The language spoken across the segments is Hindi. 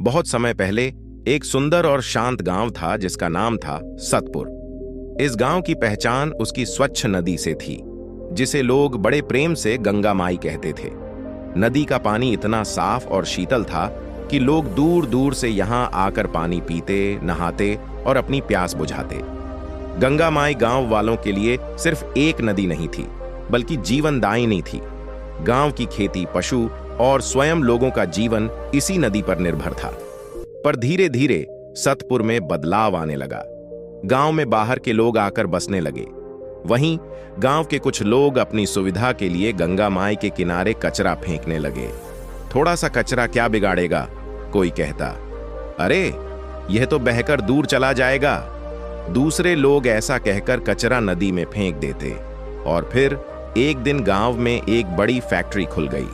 बहुत समय पहले एक सुंदर और शांत गांव था जिसका नाम था सतपुर। इस गांव की पहचान उसकी स्वच्छ नदी से थी, जिसे लोग बड़े प्रेम से गंगा माई कहते थे। नदी का पानी इतना साफ और शीतल था कि लोग दूर दूर से यहां आकर पानी पीते, नहाते और अपनी प्यास बुझाते। गंगा माई गांव वालों के लिए सिर्फ एक नदी नहीं थी, बल्कि जीवनदायिनी थी। गांव की खेती, पशु और स्वयं लोगों का जीवन इसी नदी पर निर्भर था। पर धीरे धीरे सतपुर में बदलाव आने लगा। गांव में बाहर के लोग आकर बसने लगे। वहीं गांव के कुछ लोग अपनी सुविधा के लिए गंगा माई के किनारे कचरा फेंकने लगे। थोड़ा सा कचरा क्या बिगाड़ेगा, कोई कहता। अरे यह तो बहकर दूर चला जाएगा। दूसरे लोग ऐसा कहकर कचरा नदी में फेंक देते। और फिर एक दिन गांव में एक बड़ी फैक्ट्री खुल गई।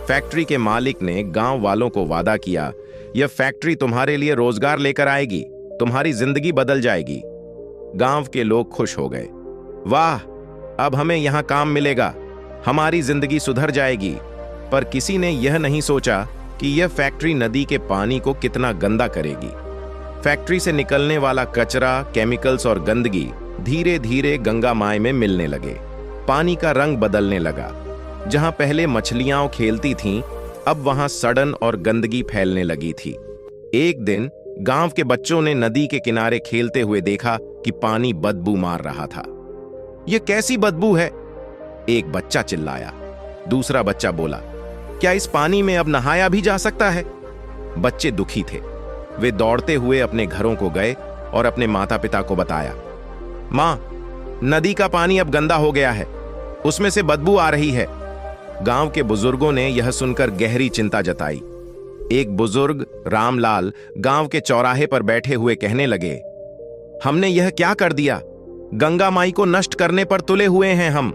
फैक्ट्री के मालिक ने गांव वालों को वादा किया, यह फैक्ट्री तुम्हारे लिए रोजगार लेकर आएगी, तुम्हारी जिंदगी बदल जाएगी। गांव के लोग खुश हो गए। वाह, अब हमें यहां काम मिलेगा, हमारी जिंदगी सुधर जाएगी। पर किसी ने यह नहीं सोचा कि यह फैक्ट्री नदी के पानी को कितना गंदा करेगी। फैक्ट्री से निकलने वाला कचरा, केमिकल्स और गंदगी धीरे धीरे गंगा माई में मिलने लगे। पानी का रंग बदलने लगा। जहां पहले मछलियां खेलती थीं, अब वहां सड़न और गंदगी फैलने लगी थी। एक दिन गांव के बच्चों ने नदी के किनारे खेलते हुए देखा कि पानी बदबू मार रहा था। यह कैसी बदबू है? एक बच्चा चिल्लाया। दूसरा बच्चा बोला, क्या इस पानी में अब नहाया भी जा सकता है? बच्चे दुखी थे। वे दौड़ते हुए अपने घरों को गए और अपने माता पिता को बताया, मां, नदी का पानी अब गंदा हो गया है, उसमें से बदबू आ रही है। गांव के बुजुर्गों ने यह सुनकर गहरी चिंता जताई। एक बुजुर्ग रामलाल गांव के चौराहे पर बैठे हुए कहने लगे, हमने यह क्या कर दिया? गंगा माई को नष्ट करने पर तुले हुए हैं हम।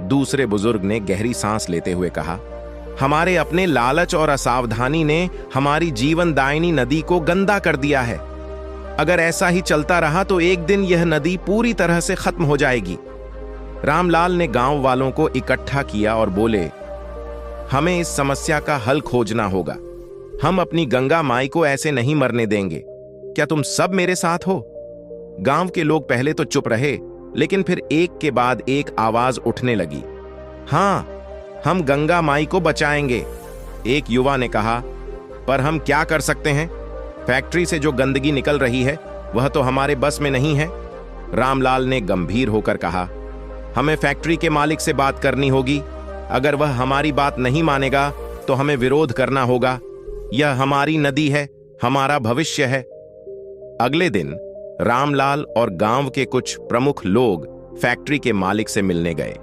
दूसरे बुजुर्ग ने गहरी सांस लेते हुए कहा, हमारे अपने लालच और असावधानी ने हमारी जीवनदायिनी नदी को गंदा कर दिया है। अगर ऐसा ही चलता रहा तो एक दिन यह नदी पूरी तरह से खत्म हो जाएगी। रामलाल ने गांव वालों को इकट्ठा किया और बोले, हमें इस समस्या का हल खोजना होगा। हम अपनी गंगा माई को ऐसे नहीं मरने देंगे। क्या तुम सब मेरे साथ हो? गांव के लोग पहले तो चुप रहे, लेकिन फिर एक के बाद एक आवाज उठने लगी, हां, हम गंगा माई को बचाएंगे। एक युवा ने कहा, पर हम क्या कर सकते हैं? फैक्ट्री से जो गंदगी निकल रही है वह तो हमारे बस में नहीं है। रामलाल ने गंभीर होकर कहा, हमें फैक्ट्री के मालिक से बात करनी होगी। अगर वह हमारी बात नहीं मानेगा तो हमें विरोध करना होगा। यह हमारी नदी है, हमारा भविष्य है। अगले दिन रामलाल और गांव के कुछ प्रमुख लोग फैक्ट्री के मालिक से मिलने गए।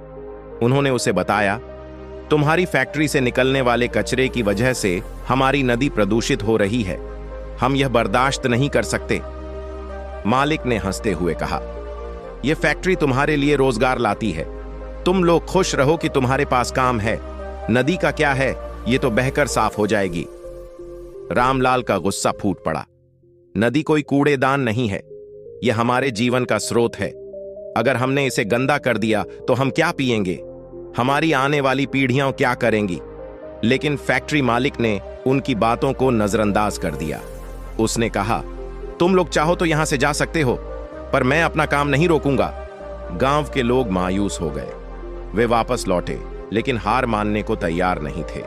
उन्होंने उसे बताया, तुम्हारी फैक्ट्री से निकलने वाले कचरे की वजह से हमारी नदी प्रदूषित हो रही है। हम यह बर्दाश्त नहीं कर सकते। मालिक ने हंसते हुए कहा, यह फैक्ट्री तुम्हारे लिए रोजगार लाती है। तुम लोग खुश रहो कि तुम्हारे पास काम है। नदी का क्या है, यह तो बहकर साफ हो जाएगी। रामलाल का गुस्सा फूट पड़ा। नदी कोई कूड़ेदान नहीं है, यह हमारे जीवन का स्रोत है। अगर हमने इसे गंदा कर दिया तो हम क्या पिएंगे? हमारी आने वाली पीढ़ियां क्या करेंगी? लेकिन फैक्ट्री मालिक ने उनकी बातों को नजरअंदाज कर दिया। उसने कहा, तुम लोग चाहो तो यहां से जा सकते हो, पर मैं अपना काम नहीं रोकूंगा। गांव के लोग मायूस हो गए। वे वापस लौटे, लेकिन हार मानने को तैयार नहीं थे।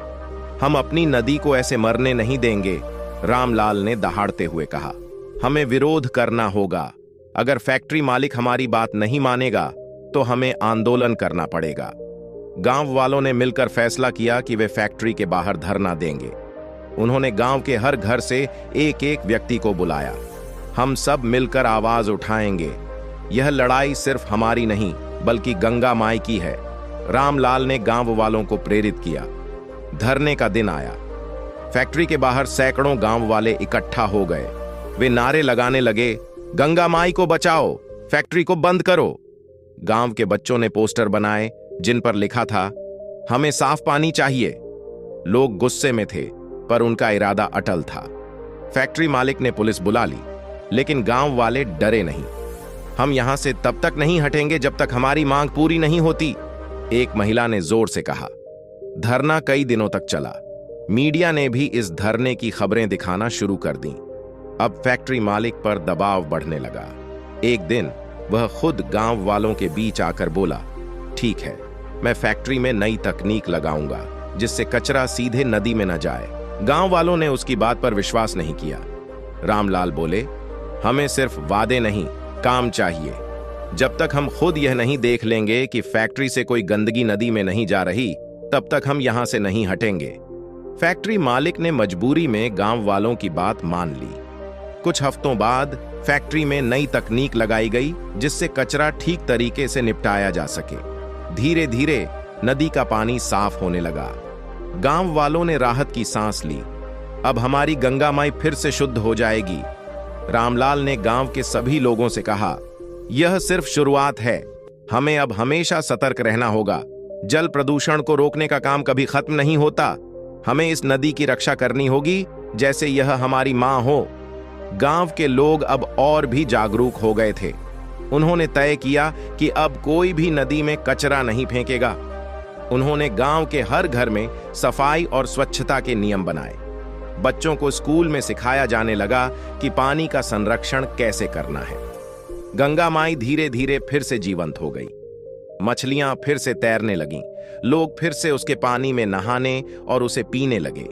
हम अपनी नदी को ऐसे मरने नहीं देंगे, रामलाल ने दहाड़ते हुए कहा। हमें विरोध करना होगा। अगर फैक्ट्री मालिक हमारी बात नहीं मानेगा तो हमें आंदोलन करना पड़ेगा। गांव वालों ने मिलकर फैसला किया कि वे फैक्ट्री के बाहर धरना देंगे। उन्होंने गांव के हर घर से एक एक व्यक्ति को बुलाया। हम सब मिलकर आवाज उठाएंगे। यह लड़ाई सिर्फ हमारी नहीं, बल्कि गंगा माई की है। रामलाल ने गांव वालों को प्रेरित किया। धरने का दिन आया। फैक्ट्री के बाहर सैकड़ों गांव वाले इकट्ठा हो गए। वे नारे लगाने लगे, गंगा माई को बचाओ, फैक्ट्री को बंद करो। गांव के बच्चों ने पोस्टर बनाए जिन पर लिखा था, हमें साफ पानी चाहिए। लोग गुस्से में थे, पर उनका इरादा अटल था। फैक्ट्री मालिक ने पुलिस बुला ली, लेकिन गांव वाले डरे नहीं। हम यहां से तब तक नहीं हटेंगे जब तक हमारी मांग पूरी नहीं होती, एक महिला ने जोर से कहा। धरना कई दिनों तक चला। मीडिया ने भी इस धरने की खबरें दिखाना शुरू कर दी। अब फैक्ट्री मालिक पर दबाव बढ़ने लगा। एक दिन वह खुद गांव वालों के बीच आकर बोला, ठीक है, मैं फैक्ट्री में नई तकनीक लगाऊंगा जिससे कचरा सीधे नदी में न जाए। गांव वालों ने उसकी बात पर विश्वास नहीं किया। रामलाल बोले, हमें सिर्फ वादे नहीं, काम चाहिए। जब तक हम खुद यह नहीं देख लेंगे कि फैक्ट्री से कोई गंदगी नदी में नहीं जा रही, तब तक हम यहां से नहीं हटेंगे। फैक्ट्री मालिक ने मजबूरी में गांव वालों की बात मान ली। कुछ हफ्तों बाद फैक्ट्री में नई तकनीक लगाई गई जिससे कचरा ठीक तरीके से निपटाया जा सके। धीरे धीरे नदी का पानी साफ होने लगा। गांव वालों ने राहत की सांस ली। अब हमारी गंगा माई फिर से शुद्ध हो जाएगी। रामलाल ने गांव के सभी लोगों से कहा, यह सिर्फ शुरुआत है, हमें अब हमेशा सतर्क रहना होगा। जल प्रदूषण को रोकने का काम कभी खत्म नहीं होता। हमें इस नदी की रक्षा करनी होगी जैसे यह हमारी मां हो। गांव के लोग अब और भी जागरूक हो गए थे। उन्होंने तय किया कि अब कोई भी नदी में कचरा नहीं फेंकेगा। उन्होंने गांव के हर घर में सफाई और स्वच्छता के नियम बनाए। बच्चों को स्कूल में सिखाया जाने लगा कि पानी का संरक्षण कैसे करना है। गंगा माई धीरे धीरे फिर से जीवंत हो गई। मछलियां फिर से तैरने लगीं। लोग फिर से उसके पानी में नहाने और उसे पीने लगे।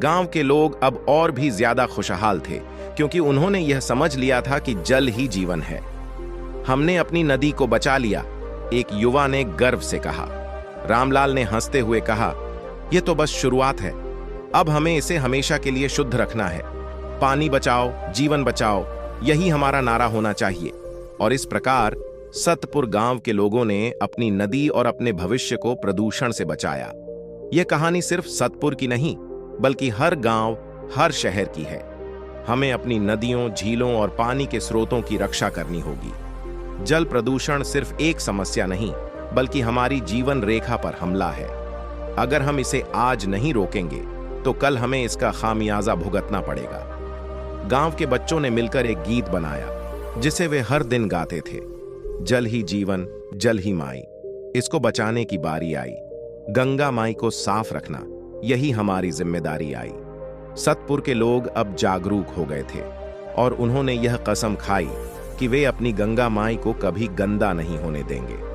गांव के लोग अब और भी ज्यादा खुशहाल थे क्योंकि उन्होंने यह समझ लिया था कि जल ही जीवन है। हमने अपनी नदी को बचा लिया, एक युवा ने गर्व से कहा। रामलाल ने हंसते हुए कहा, यह तो बस शुरुआत है, अब हमें इसे हमेशा के लिए शुद्ध रखना है। पानी बचाओ, जीवन बचाओ, यही हमारा नारा होना चाहिए। और इस प्रकार सतपुर गांव के लोगों ने अपनी नदी और अपने भविष्य को प्रदूषण से बचाया। यह कहानी सिर्फ सतपुर की नहीं, बल्कि हर गांव, हर शहर की है। हमें अपनी नदियों, झीलों और पानी के स्रोतों की रक्षा करनी होगी। जल प्रदूषण सिर्फ एक समस्या नहीं, बल्कि हमारी जीवन रेखा पर हमला है। अगर हम इसे आज नहीं रोकेंगे, तो कल हमें इसका खामियाजा भुगतना पड़ेगा। गांव के बच्चों ने मिलकर एक गीत बनाया, जिसे वे हर दिन गाते थे। जल ही जीवन, जल ही माई, इसको बचाने की बारी आई। गंगा माई को साफ रखना, यही हमारी जिम्मेदारी आई। सतपुर के लोग अब जागरूक हो गए थे और उन्होंने यह कसम खाई कि वे अपनी गंगा माई को कभी गंदा नहीं होने देंगे।